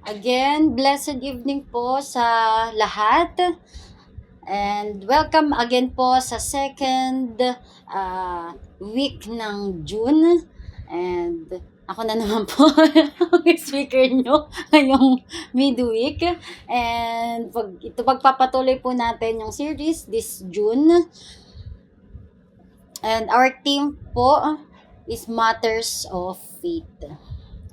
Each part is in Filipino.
Again, blessed evening po sa lahat. And welcome again po sa second week ng June. And ako na naman po ang speaker nyo ngayong midweek. And pagpapatuloy po natin yung series this June. And our theme po is Matters of Faith.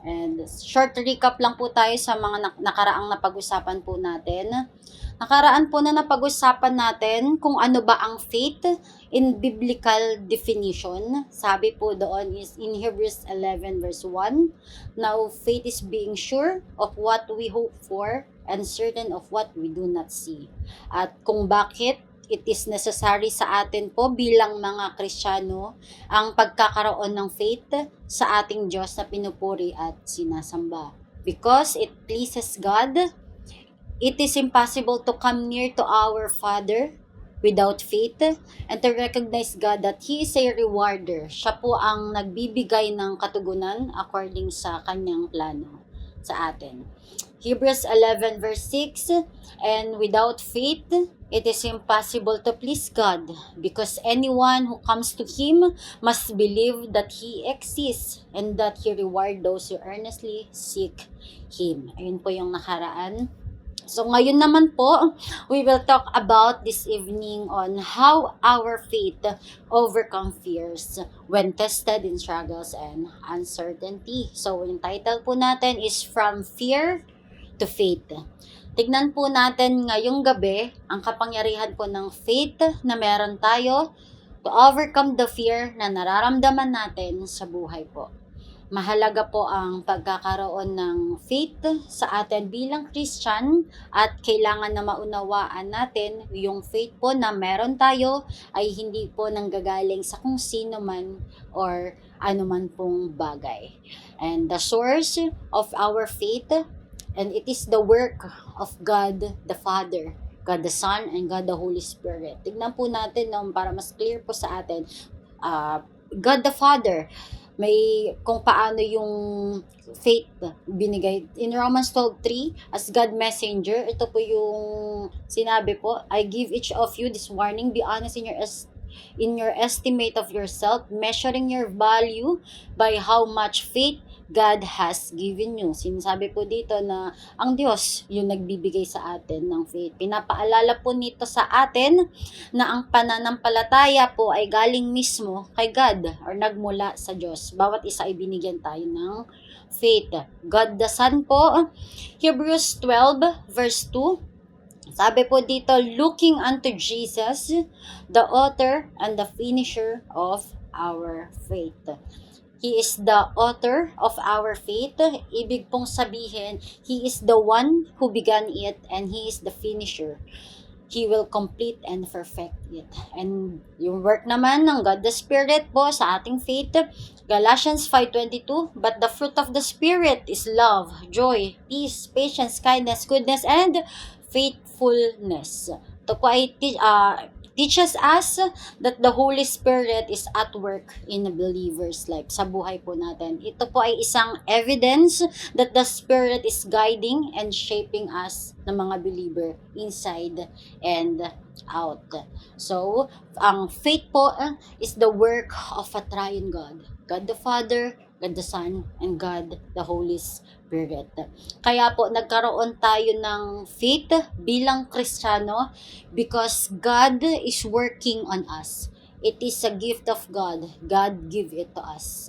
And short recap lang po tayo sa mga nakaraang napag-usapan po natin. Nakaraan po na napag-usapan natin kung ano ba ang faith in biblical definition. Sabi po doon is in Hebrews 11 verse 1. Now, faith is being sure of what we hope for and certain of what we do not see. At kung bakit it is necessary sa atin po bilang mga Kristiyano ang pagkakaroon ng faith sa ating Diyos na pinupuri at sinasamba. Because it pleases God, it is impossible to come near to our Father without faith and to recognize God that He is a rewarder. Siya po ang nagbibigay ng katugunan according sa kanyang plano sa atin. Hebrews 11 verse 6, and without faith, it is impossible to please God because anyone who comes to Him must believe that He exists and that He rewards those who earnestly seek Him. Ayun po yung nakaraan. So ngayon naman po, we will talk about this evening on how our faith overcome fears when tested in struggles and uncertainty. So yung title po natin is From Fear to Faith. Tignan po natin ngayong gabi ang kapangyarihan po ng faith na meron tayo to overcome the fear na nararamdaman natin sa buhay po. Mahalaga po ang pagkakaroon ng faith sa atin bilang Christian at kailangan na maunawaan natin yung faith po na meron tayo ay hindi po nanggagaling sa kung sino man or anuman pong bagay. And the source of our faith, and it is the work of God the Father, God the Son, and God the Holy Spirit. Tignan po natin para mas clear po sa atin. God the Father, may kung paano yung faith binigay. In Romans 12:3, as God messenger, ito po yung sinabi po, I give each of you this warning, be honest in your estimate of yourself, measuring your value by how much faith God has given you. Sinasabi po dito na ang Diyos yung nagbibigay sa atin ng faith. Pinapaalala po nito sa atin na ang pananampalataya po ay galing mismo kay God or nagmula sa Diyos. Bawat isa ay binigyan tayo ng faith. God the Son po, Hebrews 12 verse 2. Sabi po dito, looking unto Jesus, the author and the finisher of our faith. He is the author of our faith. Ibig pong sabihin, He is the one who began it and He is the finisher. He will complete and perfect it. And yung work naman ng God the Spirit po sa ating faith, Galatians 5:22, but the fruit of the Spirit is love, joy, peace, patience, kindness, goodness, and faithfulness. Ito po ay teaches us that the Holy Spirit is at work in a believer's life, sa buhay po natin. Ito po ay isang evidence that the Spirit is guiding and shaping us na mga believer inside and out. So, ang faith po is the work of a triune God. God the Father, God the Son, and God the Holy Spirit. Kaya po nagkaroon tayo ng faith bilang Kristiyano because God is working on us. It is a gift of God. God give it to us.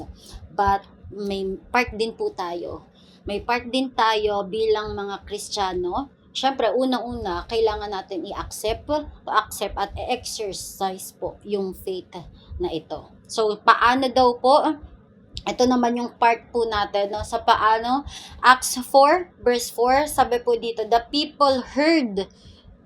But may part din po tayo. May part din tayo bilang mga Kristiyano. Siyempre, unang-una, kailangan natin i-accept at i-exercise po yung faith na ito. So, paano daw po? Ito naman yung part po natin, no? Sa paano, Acts 4, verse 4, sabi po dito, the people heard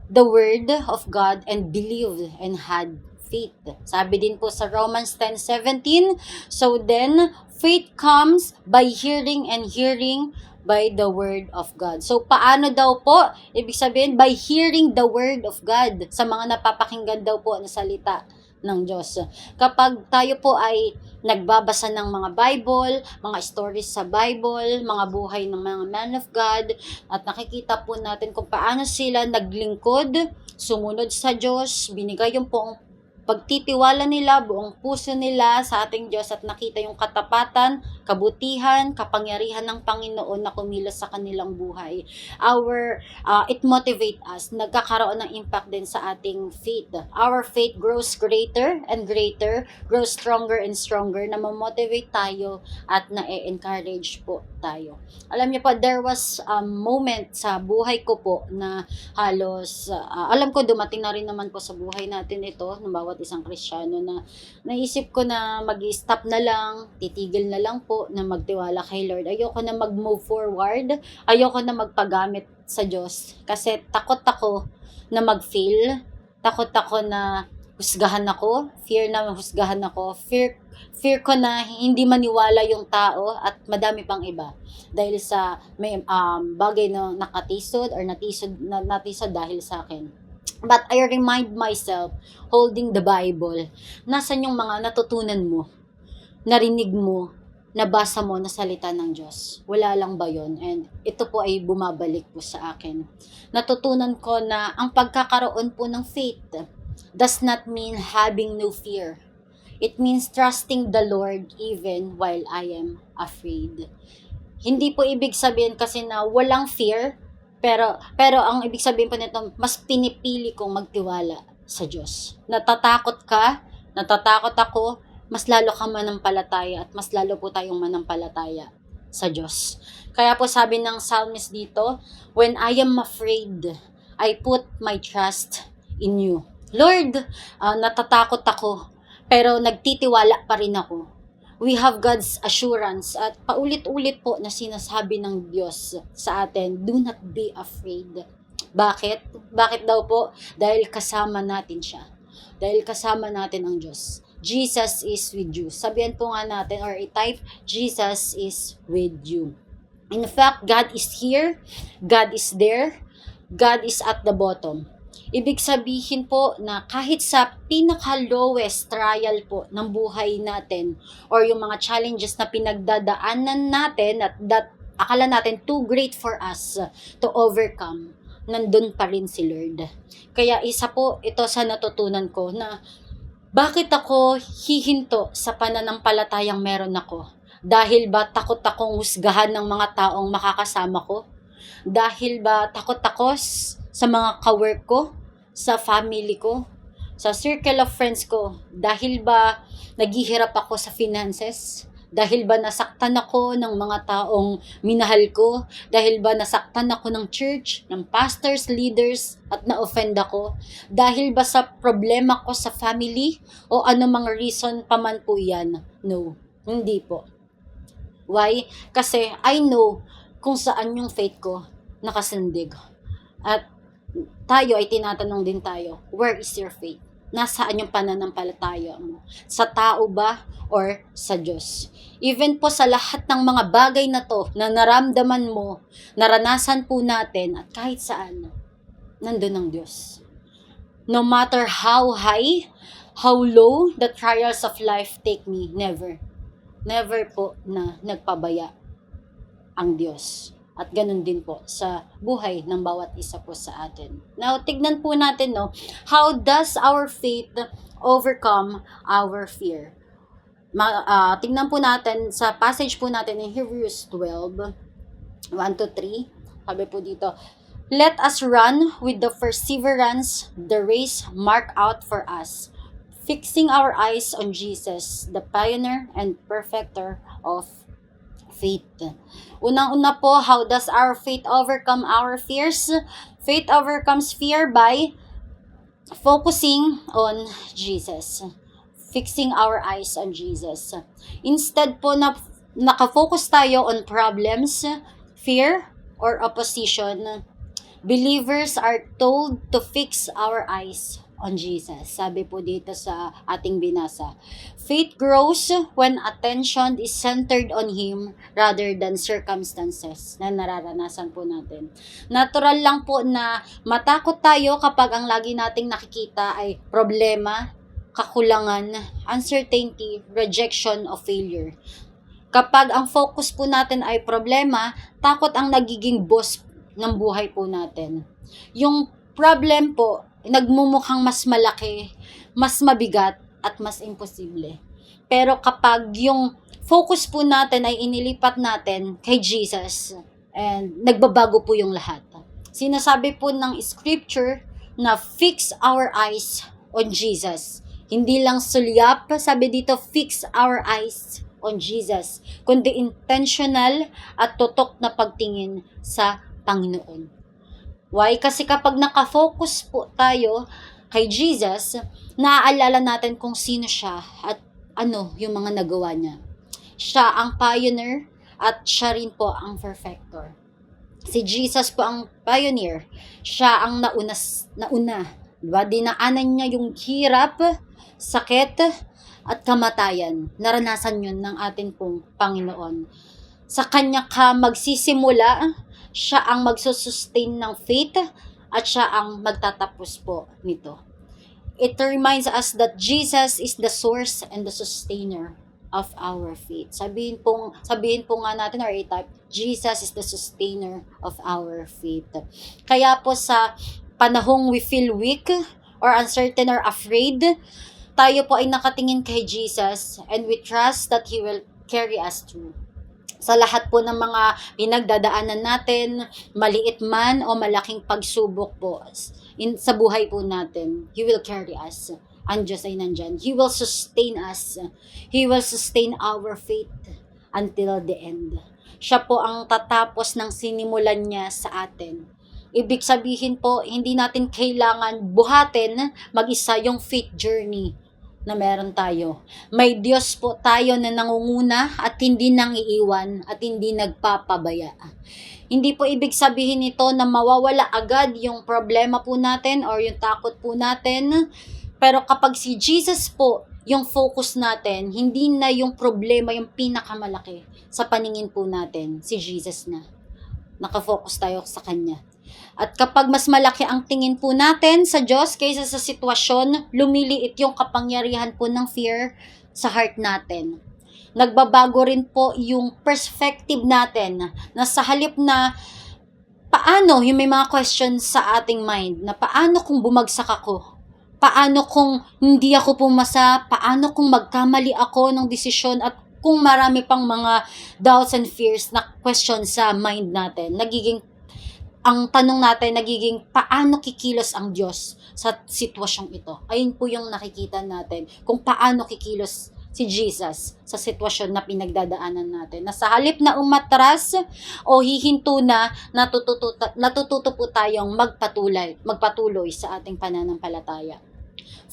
the word of God and believed and had faith. Sabi din po sa Romans 10:17, so then, faith comes by hearing and hearing by the word of God. So, paano daw po? Ibig sabihin, by hearing the word of God sa mga napapakinggan daw po na salita ng Diyos. Kapag tayo po ay nagbabasa ng mga Bible, mga stories sa Bible, mga buhay ng mga man of God, at nakikita po natin kung paano sila naglingkod, sumunod sa Diyos, binigay yung poong pagtitiwala nila, buong puso nila sa ating Diyos at nakita yung katapatan, kabutihan, kapangyarihan ng Panginoon na kumilos sa kanilang buhay. It motivate us, nagkakaroon ng impact din sa ating faith. Our faith grows greater and greater, grows stronger and stronger, na ma-motivate tayo at na-encourage po tayo. Alam niyo po, there was a moment sa buhay ko po na halos, alam ko dumating na rin naman po sa buhay natin ito, ng bawat isang Kristiyano, na naisip ko na mag-stop na lang, titigil na lang po na magtiwala kay Lord. Ayoko na mag-move forward, ayoko na magpagamit sa Diyos kasi takot ako na mag-fail, takot ako na husgahan ako, fear na husgahan ako, fear ko na hindi maniwala yung tao at madami pang iba dahil sa may bagay na nakatisod or natisod dahil sa akin. But I remind myself, holding the Bible, nasan yung mga natutunan mo, narinig mo, nabasa mo na salita ng Diyos? Wala lang ba yun? And ito po ay bumabalik po sa akin. Natutunan ko na ang pagkakaroon po ng faith does not mean having no fear. It means trusting the Lord even while I am afraid. Hindi po ibig sabihin kasi na walang fear, pero ang ibig sabihin po nito, mas pinipili kong magtiwala sa Diyos. Natatakot ako, mas lalo kang manampalataya at mas lalo po tayong manampalataya sa Diyos. Kaya po sabi ng psalmist dito, when I am afraid, I put my trust in you. Lord, natatakot ako, pero nagtitiwala pa rin ako. We have God's assurance at paulit-ulit po na sinasabi ng Diyos sa atin, do not be afraid. Bakit? Bakit daw po? Dahil kasama natin siya. Dahil kasama natin ang Diyos. Jesus is with you. Sabihan po nga natin or i-type, Jesus is with you. In fact, God is here, God is there, God is at the bottom. Ibig sabihin po na kahit sa pinaka-lowest trial po ng buhay natin or yung mga challenges na pinagdadaanan natin at akala natin too great for us to overcome, nandun pa rin si Lord. Kaya isa po ito sa natutunan ko na bakit ako hihinto sa pananampalatayang meron ako? Dahil ba takot akong husgahan ng mga taong makakasama ko? Dahil ba takot ako sa mga kawork ko? Sa family ko, sa circle of friends ko? Dahil ba naghihirap ako sa finances? Dahil ba nasaktan ako ng mga taong minahal ko? Dahil ba nasaktan ako ng church, ng pastors, leaders, at na-offend ako? Dahil ba sa problema ko sa family? O anumang reason pa man po yan? No, hindi po. Why? Kasi I know kung saan yung faith ko nakasandig. At tayo ay tinatanong din tayo, where is your faith? Nasaan yung pananampalataya mo? Sa tao ba or sa Diyos? Even po sa lahat ng mga bagay na to na naramdaman mo, naranasan po natin at kahit saan, nandun ang Diyos. No matter how high, how low the trials of life take me, never po na nagpabaya ang Diyos. At ganun din po sa buhay ng bawat isa po sa atin. Now, tignan po natin, no, how does our faith overcome our fear? Tignan po natin sa passage po natin in Hebrews 12, 1-3. Sabi po dito, let us run with the perseverance the race marked out for us, fixing our eyes on Jesus, the pioneer and perfecter of faith. Unang-una po, how does our faith overcome our fears? Faith overcomes fear by focusing on Jesus. Fixing our eyes on Jesus. Instead po na nakafocus tayo on problems, fear, or opposition, believers are told to fix our eyes on Jesus. Sabi po dito sa ating binasa. Faith grows when attention is centered on Him rather than circumstances na nararanasan po natin. Natural lang po na matakot tayo kapag ang lagi nating nakikita ay problema, kakulangan, uncertainty, rejection of failure. Kapag ang focus po natin ay problema, takot ang nagiging boss ng buhay po natin. Yung problem po, nagmumukhang mas malaki, mas mabigat, at mas imposible. Pero kapag yung focus po natin ay inilipat natin kay Jesus, and nagbabago po yung lahat. Sinasabi po ng scripture na fix our eyes on Jesus. Hindi lang sulyap, sabi dito, fix our eyes on Jesus, kundi intentional at tutok na pagtingin sa Panginoon. Why? Kasi kapag nakafocus po tayo kay Jesus, naaalala natin kung sino siya at ano yung mga nagawa niya. Siya ang pioneer at siya rin po ang perfecter. Si Jesus po ang pioneer. Siya ang nauna. Diba? Dinaanan niya yung hirap, sakit, at kamatayan. Naranasan yun ng atin pong Panginoon. Sa kanya ka magsisimula, siya ang magsusustain ng faith, at siya ang magtatapos po nito. It reminds us that Jesus is the source and the sustainer of our faith. Sabihin po nga natin, or i-type, Jesus is the sustainer of our faith. Kaya po sa panahong we feel weak or uncertain or afraid, tayo po ay nakatingin kay Jesus and we trust that He will carry us through. Sa lahat po ng mga pinagdadaanan natin, maliit man o malaking pagsubok po sa buhay po natin, He will carry us. Ang Diyos ay nandyan. He will sustain us. He will sustain our faith until the end. Siya po ang tatapos ng sinimulan niya sa atin. Ibig sabihin po, hindi natin kailangan buhatin mag-isa yung faith journey na meron tayo. May Diyos po tayo na nangunguna at hindi nang iiwan at hindi nagpapabaya. Hindi po ibig sabihin nito na mawawala agad yung problema po natin or yung takot po natin. Pero kapag si Jesus po yung focus natin, hindi na yung problema yung pinakamalaki sa paningin po natin, si Jesus na. Nakafocus tayo sa Kanya. At kapag mas malaki ang tingin po natin sa Diyos kaysa sa sitwasyon, lumiliit yung kapangyarihan po ng fear sa heart natin. Nagbabago rin po yung perspective natin na sa halip na paano, yung may mga questions sa ating mind, na paano kung bumagsak ako? Paano kung hindi ako pumasa? Paano kung magkamali ako ng desisyon? At kung marami pang mga doubts and fears na question sa mind natin, ang tanong natin nagiging paano kikilos ang Diyos sa sitwasyong ito. Ayun po yung nakikita natin kung paano kikilos si Jesus sa sitwasyon na pinagdadaanan natin. Na sa halip na umatras o hihinto na, natututo po tayong magpatuloy sa ating pananampalataya.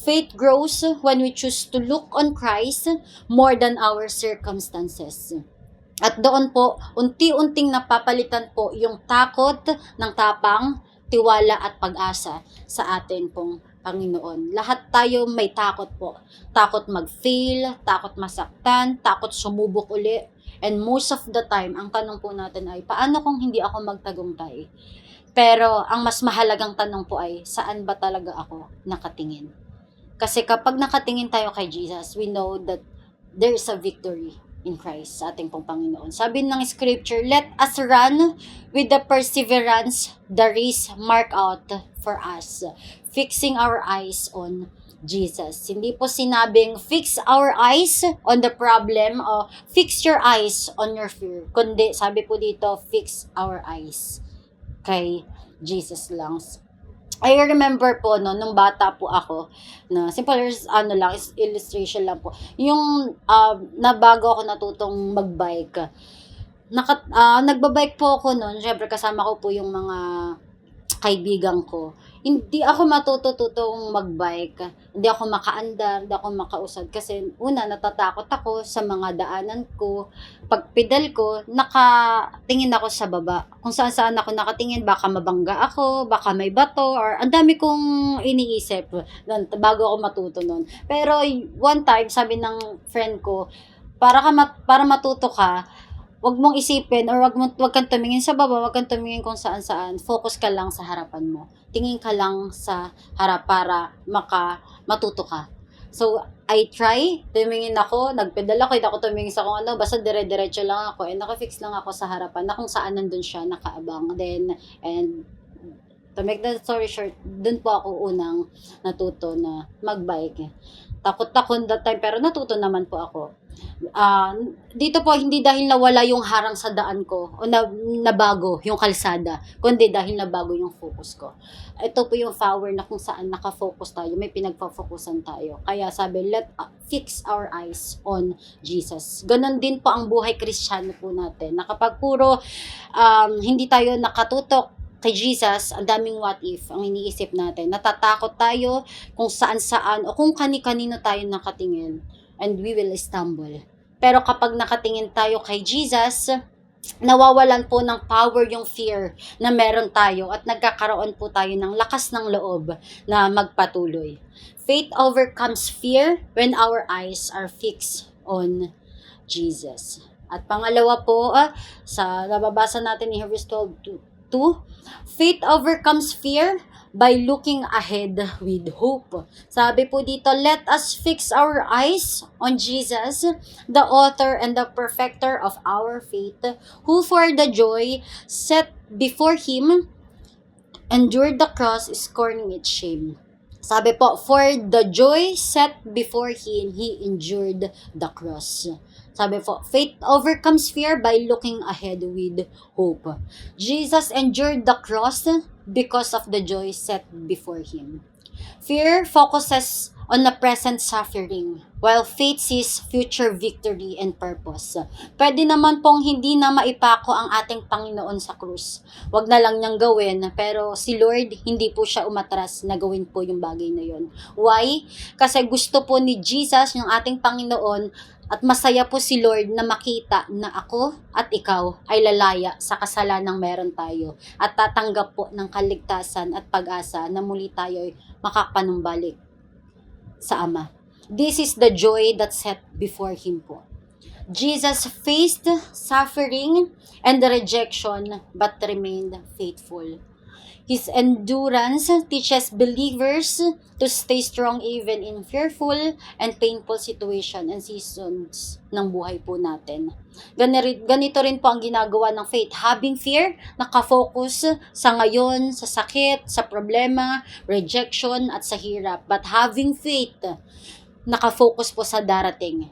Faith grows when we choose to look on Christ more than our circumstances. At doon po, unti-unting napapalitan po yung takot ng tapang, tiwala at pag-asa sa atin pong Panginoon. Lahat tayo may takot po. Takot mag-fail, takot masaktan, takot sumubok uli. And most of the time, ang tanong po natin ay, paano kung hindi ako magtagumpay? Pero ang mas mahalagang tanong po ay, saan ba talaga ako nakatingin? Kasi kapag nakatingin tayo kay Jesus, we know that there is a victory in Christ sa ating pong Panginoon. Sabi ng scripture, let us run with the perseverance the race marked out for us, fixing our eyes on Jesus. Hindi po sinabing fix our eyes on the problem o fix your eyes on your fear. Kundi sabi po dito, fix our eyes kay Jesus lang. I remember po nung bata po ako na simple illustration lang po. Yung na bago ako natutong magbike. Nagbabike po ako noon, syempre kasama ko po yung mga kaibigan ko. Hindi ako matututong magbike. Hindi ako makaandar, hindi ako makausad kasi una natatakot ako sa mga daanan ko. Pag pedal ko, nakatingin ako sa baba. Kung saan ako nakatingin, baka mabangga ako, baka may bato, or ang dami kong iniisip bago ako matuto nun. Pero one time, sabi ng friend ko, para matuto ka, wag mong isipin or wag kang tumingin sa baba, wag kang tumingin kung saan. Focus ka lang sa harapan mo. Tingin ka lang sa harap para matuto ka. So, I try, tumingin ako, nagpedal ako, hindi ako tumingin sa kung ano, basta dire-diretso lang ako, and nakafix lang ako sa harapan na kung saan nandun siya, nakaabang. Then, and to make the story short, dun po ako unang natuto na magbike. Takot ako that time, pero natuto naman po ako. Ah, dito po hindi dahil nawala yung harang sa daan ko o nabago yung kalsada, kundi dahil nabago yung focus ko. Ito po yung power na kung saan naka-focus tayo, may pinagpo-focusan tayo. Kaya sabi, fix our eyes on Jesus. Ganon din po ang buhay Kristiyano po natin. Na kapag puro hindi tayo nakatutok kay Jesus, ang daming what if ang iniisip natin. Natatakot tayo kung saan-saan o kung kani-kanino tayo nakatingin, and we will stumble. Pero kapag nakatingin tayo kay Jesus, nawawalan po ng power yung fear na meron tayo at nagkakaroon po tayo ng lakas ng loob na magpatuloy. Faith overcomes fear when our eyes are fixed on Jesus. At pangalawa po, sa nababasa natin ni Hebrews 12:2, faith overcomes fear by looking ahead with hope. Sabi po dito, let us fix our eyes on Jesus, the author and the perfecter of our faith, who for the joy set before him endured the cross, scorning its shame. Sabi po, for the joy set before him, he endured the cross. Sabi po, faith overcomes fear by looking ahead with hope. Jesus endured the cross because of the joy set before him. Fear focuses on the present suffering, while faith sees future victory and purpose. Pwede naman pong hindi na maipako ang ating Panginoon sa krus. Wag na lang niyang gawin, pero si Lord, hindi po siya umatras na gawin po yung bagay na yon. Why? Kasi gusto po ni Jesus, yung ating Panginoon, at masaya po si Lord na makita na ako at ikaw ay lalaya sa kasalanang meron tayo at tatanggap po ng kaligtasan at pag-asa na muli tayo ay makapanumbalik sa Ama. This is the joy that set before him po. Jesus faced suffering and the rejection but remained faithful. His endurance teaches believers to stay strong even in fearful and painful situation and seasons ng buhay po natin. Ganito rin po ang ginagawa ng faith. Having fear, nakafocus sa ngayon, sa sakit, sa problema, rejection, at sa hirap. But having faith, nakafocus po sa darating.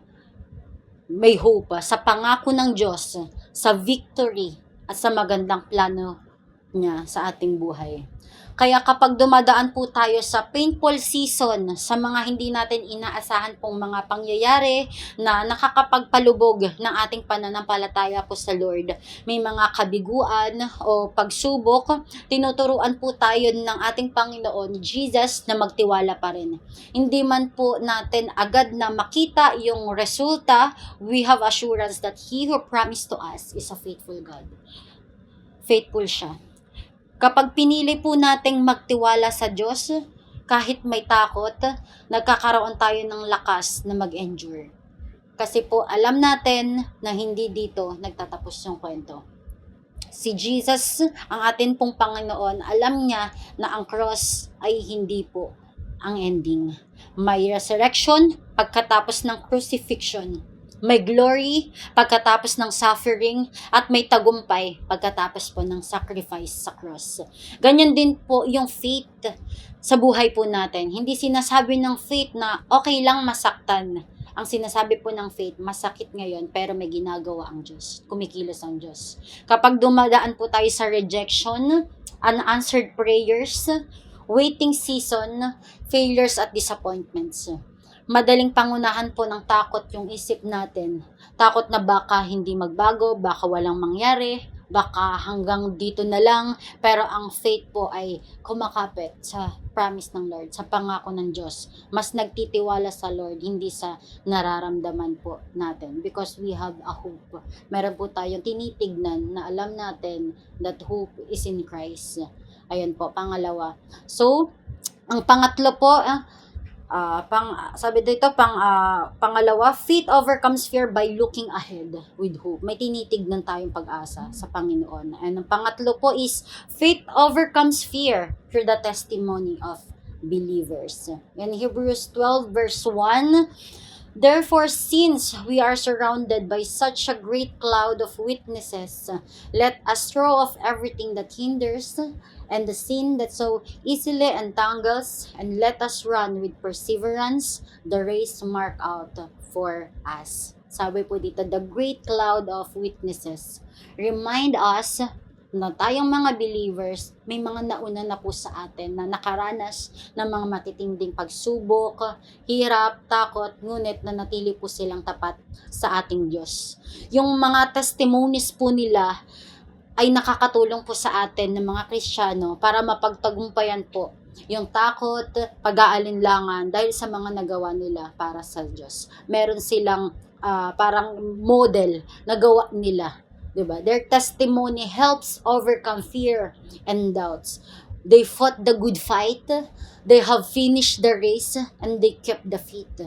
May hope sa pangako ng Diyos, sa victory, at sa magandang plano niya sa ating buhay. Kaya kapag dumadaan po tayo sa painful season, sa mga hindi natin inaasahan pong mga pangyayari na nakakapagpalubog ng ating pananampalataya po sa Lord, may mga kabiguan o pagsubok, tinuturuan po tayo ng ating Panginoon Jesus na magtiwala pa rin. Hindi man po natin agad na makita yung resulta, we have assurance that He who promised to us is a faithful God. Faithful siya. Kapag pinili po nating magtiwala sa Diyos, kahit may takot, nagkakaroon tayo ng lakas na mag-endure. Kasi po alam natin na hindi dito nagtatapos yung kwento. Si Jesus, ang atin pong Panginoon, alam niya na ang cross ay hindi po ang ending. May resurrection pagkatapos ng crucifixion. May glory pagkatapos ng suffering at may tagumpay pagkatapos po ng sacrifice sa cross. Ganyan din po yung faith sa buhay po natin. Hindi sinasabi ng faith na okay lang masaktan. Ang sinasabi po ng faith, masakit ngayon pero may ginagawa ang Diyos. Kumikilos ang Diyos. Kapag dumadaan po tayo sa rejection, unanswered prayers, waiting season, failures at disappointments, madaling pangunahan po ng takot yung isip natin. Takot na baka hindi magbago, baka walang mangyari, baka hanggang dito na lang. Pero ang faith po ay kumakapit sa promise ng Lord, sa pangako ng Diyos. Mas nagtitiwala sa Lord, hindi sa nararamdaman po natin. Because we have a hope. Meron po tayong tinitignan na alam natin that hope is in Christ. Ayun po, pangalawa. So, ang pangatlo po, pangalawa, faith overcomes fear by looking ahead with hope. May tinitignan tayong pag-asa sa Panginoon. And ang pangatlo po is faith overcomes fear through the testimony of believers. In Hebrews 12 verse 1, therefore, since we are surrounded by such a great cloud of witnesses, let us throw off everything that hinders and the sin that so easily entangles, and let us run with perseverance the race marked out for us. Sabi po dito, the great cloud of witnesses. Remind us na tayong mga believers, may mga nauna na po sa atin na nakaranas ng mga matitinding pagsubok, hirap, takot, ngunit nanatili po silang tapat sa ating Diyos. Yung mga testimonies po nila ay nakakatulong po sa atin ng mga Kristiyano para mapagtagumpayan po yung takot, pag-aalinlangan dahil sa mga nagawa nila para sa Diyos. Meron silang parang model na gawa nila. Diba? Their testimony helps overcome fear and doubts. They fought the good fight, they have finished the race, and they kept the faith.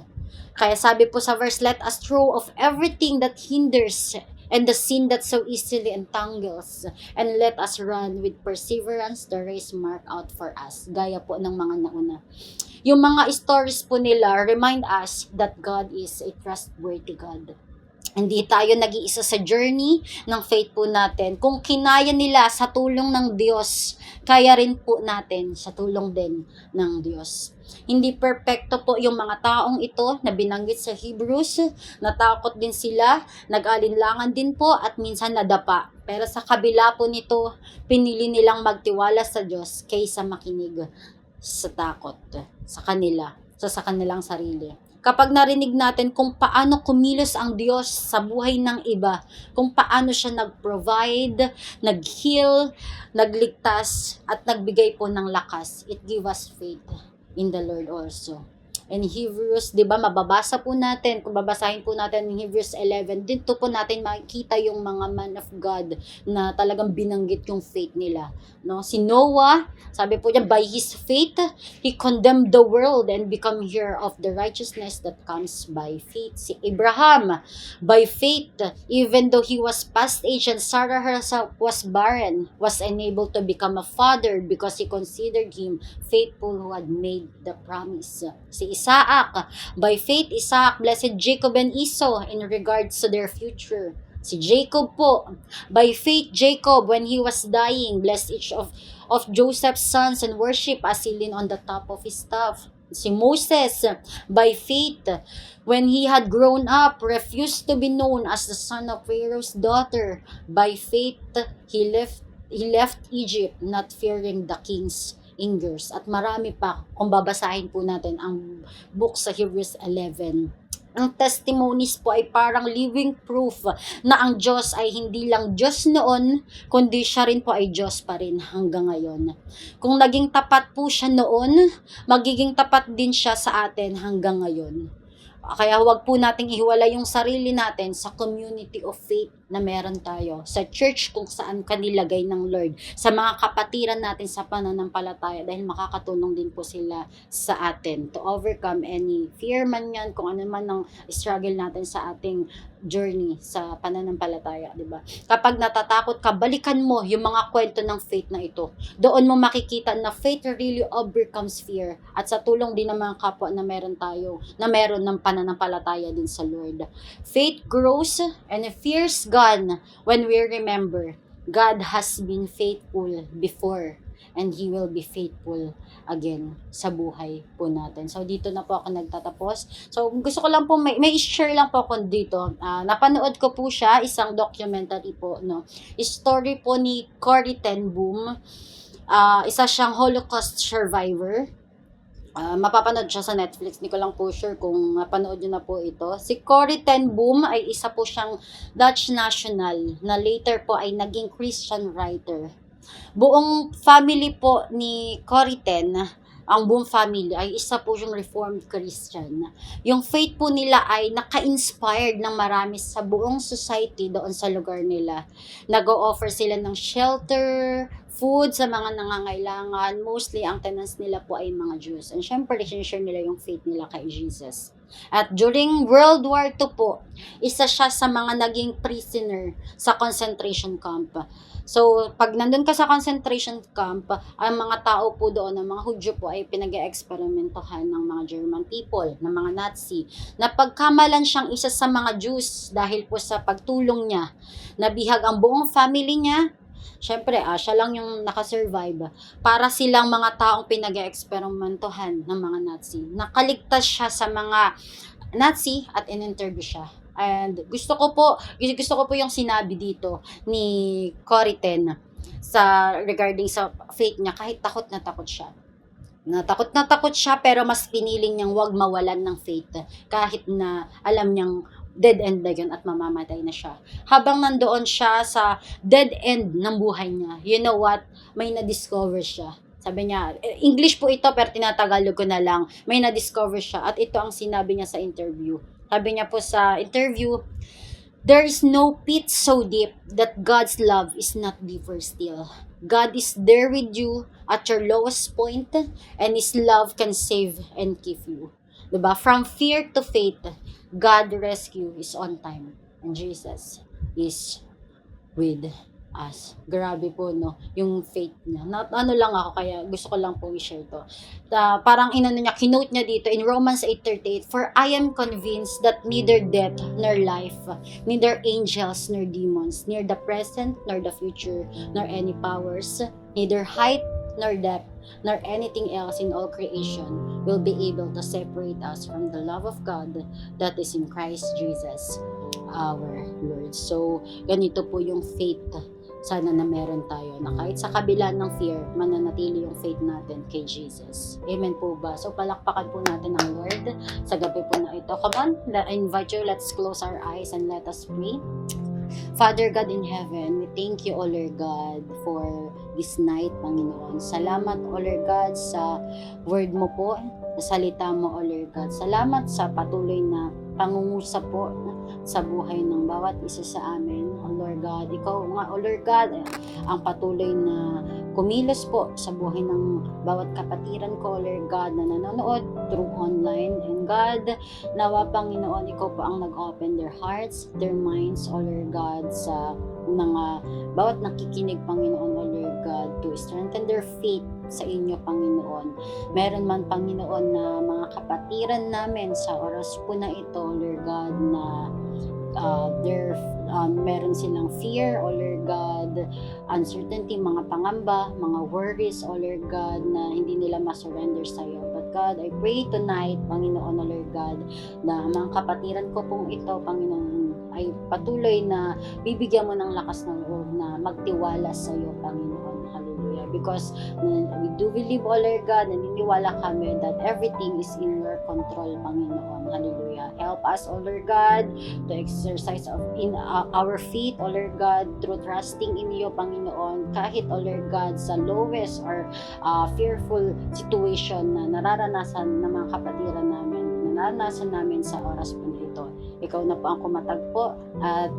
Kaya sabi po sa verse, let us throw off everything that hinders and the sin that so easily entangles, and let us run with perseverance the race marked out for us. Gaya po ng mga nauna. Yung mga stories po nila remind us that God is a trustworthy God. Hindi tayo nag-iisa sa journey ng faith po natin. Kung kinaya nila sa tulong ng Diyos, kaya rin po natin sa tulong din ng Diyos. Hindi perpekto po yung mga taong ito na binanggit sa Hebrews. Natakot din sila, nag-alinlangan din po at minsan nadapa. Pero sa kabila po nito, pinili nilang magtiwala sa Diyos kaysa makinig sa takot sa kanila, sa kanilang sarili. Kapag narinig natin kung paano kumilos ang Diyos sa buhay ng iba, kung paano siya nag-provide, nag-heal, nagligtas, at nagbigay po ng lakas, it gives us faith in the Lord also. In Hebrews, di ba, mababasa po natin, kung babasahin po natin in Hebrews 11, dito po natin makikita yung mga man of God na talagang binanggit yung faith nila. No? Si Noah, sabi po niya, by his faith, he condemned the world and become heir of the righteousness that comes by faith. Si Abraham, by faith, even though he was past age and Sarah herself was barren, was enabled to become a father because he considered him faithful who had made the promise. Si Isaac, by faith, Isaac blessed Jacob and Esau in regards to their future. Si Jacob po, by faith, Jacob, when he was dying, blessed each of Joseph's sons and worship as he leaned on the top of his staff. Si Moses, by faith, when he had grown up, refused to be known as the son of Pharaoh's daughter. By faith, he left Egypt, not fearing the king's angers. At marami pa kung babasahin po natin ang book sa Hebrews 11. Ang testimonies po ay parang living proof na ang Diyos ay hindi lang Diyos noon, kundi siya rin po ay Diyos pa rin hanggang ngayon. Kung naging tapat po siya noon, magiging tapat din siya sa atin hanggang ngayon. Kaya huwag po nating ihiwalay yung sarili natin sa community of faith na meron tayo, sa church kung saan kanilagay ng Lord, sa mga kapatiran natin sa pananampalataya dahil makakatulong din po sila sa atin to overcome any fear man yan, kung ano man ang struggle natin sa ating journey sa pananampalataya, di ba? Kapag natatakot ka, balikan mo yung mga kwento ng faith na ito. Doon mo makikita na faith really overcomes fear at sa tulong din ng mga kapwa na meron tayo, na meron ng pananampalataya din sa Lord. Faith grows and fears God when we remember God has been faithful before and He will be faithful again sa buhay po natin. So, dito na po ako nagtatapos. So, gusto ko lang po, may share lang po ako dito. Napanood ko po siya, isang documentary po, no? Story po ni Corrie ten Boom. Isa siyang Holocaust survivor. Mapapanood siya sa Netflix. Hindi ko lang po sure kung mapanood nyo na po ito. Si Corrie ten Boom ay isa po siyang Dutch national na later po ay naging Christian writer. Buong family po ni Corrie ten, ang Boom family ay isa po yung Reformed Christian. Yung faith po nila ay naka-inspired ng marami sa buong society doon sa lugar nila. Nag-o-offer sila ng shelter, food sa mga nangangailangan. Mostly, ang tenants nila po ay mga Jews. And syempre, sinishare nila yung faith nila kay Jesus. At during World War II po, isa siya sa mga naging prisoner sa concentration camp. So, pag nandun ka sa concentration camp, ang mga tao po doon, ang mga Hudyo po ay pinag-eeksperimentohan ng mga German people, ng mga Nazi. Napagkamalan siyang isa sa mga Jews dahil po sa pagtulong niya. Nabihag ang buong family niya. Siyempre, siya lang yung nakasurvive. Para silang mga taong pinag-eeksperimentohan ng mga Nazi. Nakaligtas siya sa mga Nazi at in-interview siya. And gusto ko po yung sinabi dito ni Coriten sa regarding sa faith niya, kahit takot siya. Natakot na takot siya, pero mas piniling niyang wag mawalan ng faith kahit na alam niyang dead end na yun at mamamatay na siya. Habang nandoon siya sa dead end ng buhay niya, you know what? May na-discover siya. Sabi niya, English po ito pero tinatagalog ko na lang. May na-discover siya at ito ang sinabi niya sa interview. Sabi niya po sa interview, there is no pit so deep that God's love is not deeper still. God is there with you at your lowest point, and His love can save and keep you. Diba? From fear to faith, God rescue is on time. And Jesus is with us. Grabe po, no? Yung faith niya. Ano lang ako, kaya gusto ko lang po i-share to. Parang kinote niya dito in Romans 8:38, for I am convinced that neither death nor life, neither angels nor demons, near the present nor the future, nor any powers, neither height nor depth, nor anything else in all creation will be able to separate us from the love of God that is in Christ Jesus our Lord. So, ganito po yung faith. Sana na meron tayo na kahit sa kabila ng fear, mananatili yung faith natin kay Jesus. Amen po ba? So, palakpakan po natin ang Lord sa gabi po na ito. Come on, I invite you, let's close our eyes and let us pray. Father God in heaven, we thank you, O Lord God, for this night, Panginoon. Salamat, O Lord God, sa word mo po, sa salita mo, O Lord God. Salamat sa patuloy na pangungusap po sa buhay ng bawat isa sa amin, O Lord God. Ikaw nga, O Lord God, ang patuloy na kumilos po sa buhay ng bawat kapatiran ko, O Lord God, na nanonood through online. And God, nawa Panginoon, ikaw po ang nag-open their hearts, their minds, O Lord God, sa mga bawat nakikinig, Panginoon, O Lord God, to strengthen their faith sa inyo, Panginoon. Meron man, Panginoon, na mga kapatiran namin sa oras po na ito, Lord God, na meron silang fear, O Lord God, uncertainty, mga pangamba, mga worries, O Lord God, na hindi nila masurrender sa iyo. But God, I pray tonight, Panginoon, O Lord God, na mga kapatiran ko pong ito, Panginoon, ay patuloy na bibigyan mo ng lakas ng loob na magtiwala sa iyo, Panginoon. Hallelujah. Because we do believe, O Lord God, naniniwala kami that everything is in your control, Panginoon. Hallelujah. Help us, O Lord God, to exercise in our faith, O Lord God, through trusting in you, Panginoon. Kahit, O Lord God, sa lowest or fearful situation na nararanasan ng mga kapatiran namin, nararanasan namin sa oras po na ito. Ikaw na po ang kumatagpo at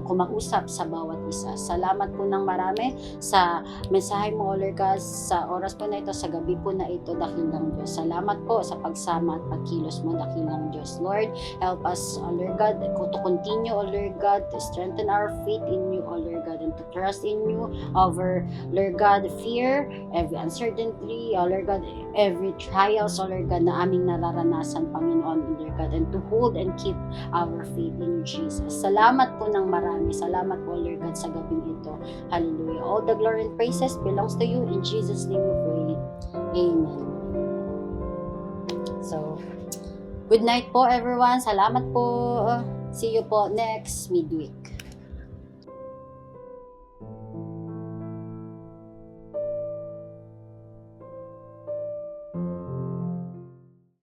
kumausap sa bawat isa. Salamat po ng marami sa mensahe mo, O Lord God, sa oras po na ito, sa gabi po na ito, dakilang Diyos. Salamat po sa pagsama at pagkilos mo, dakilang Diyos. Lord, help us, O Lord God, to continue, O Lord God, to strengthen our faith in you, O Lord God, and to trust in you over, Lord God, fear, every uncertainty, O Lord God, every trials, O Lord God, na aming nararanasan, Panginoon, O Lord God, and to hold and keep our faith in you, Jesus. Salamat po ng marami. Salamat po, Lord God, sa gabing ito. Hallelujah. All the glory and praises belongs to you. In Jesus' name we pray. Amen. So, good night po, everyone. Salamat po. See you po next midweek.